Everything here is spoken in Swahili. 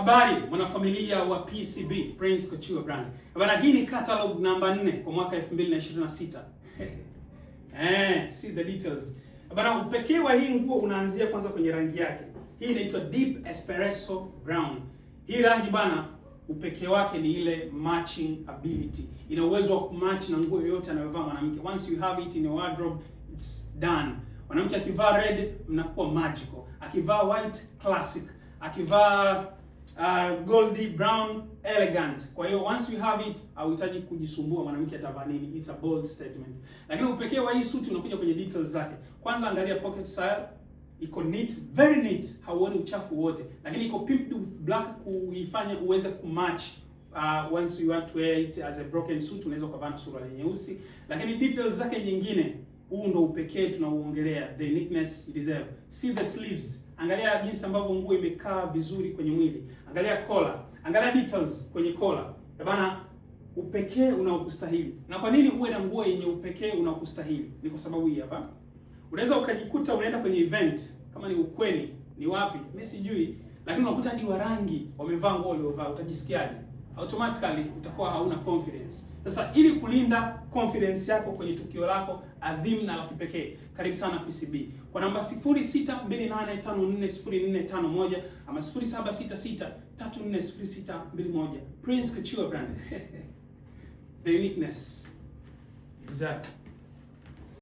Habari mwanafamilia wa PCB, Prince Couture Brand. Bana, hii ni catalog namba 4 kwa mwaka 2026. See the details. Bana, upekee wa hii nguo unaanzia kwanza kwenye rangi yake. Hii inaitwa Deep Espresso Brown. Hii rangi bana, upekee wake ni ile matching ability. Ina uwezo wa kumatch na nguo yoyote anayovaa mwanamke. Once you have it in your wardrobe, it's done. Mwanamke akivaa red mnakuwa magical. Akivaa white classic. Akivaa goldy brown elegant. Kwa hiyo once you have it, hauhitaji kujisumbua mwanamke atavaa nini. It's a bold statement. Lakini upekee wa hii suti unakuja kwenye details zake. Kwanza angalia pocket style. Iko neat, very neat, hauoni uchafu wote. Lakini iko pimped with black kuifanya uweze kumatch. Once you want to wear it as a broken suit, unaweza kuvaa na suruali nyeusi. Lakini details zake nyingine, huu ndo upekee tunauongelea, the neatness it deserve. See the sleeves. Angalia jinsi ambavyo nguo imekaa vizuri kwenye mwili. Angalia collar. Angalia details kwenye collar. Bana, upekee unaokustahili. Na kwa nini uwe na nguo yenye upekee unaokustahili? Ni kwa sababu hii hapa. Unaweza ukajikuta unaenda kwenye event, kama ni ukweni, ni wapi, mimi sijui, lakini unakuta hadi warangi wamevaa nguo waliovaa, utajisikiaje? Automatically utakuwa hauna confidence. Sasa ili kulinda confidence yako kwenye tukio lako adhimu na la kipekee, karibu sana PCB. Kwa namba 0628540451 ama 0766340621. Prince Couture Brand. The uniqueness. Exactly.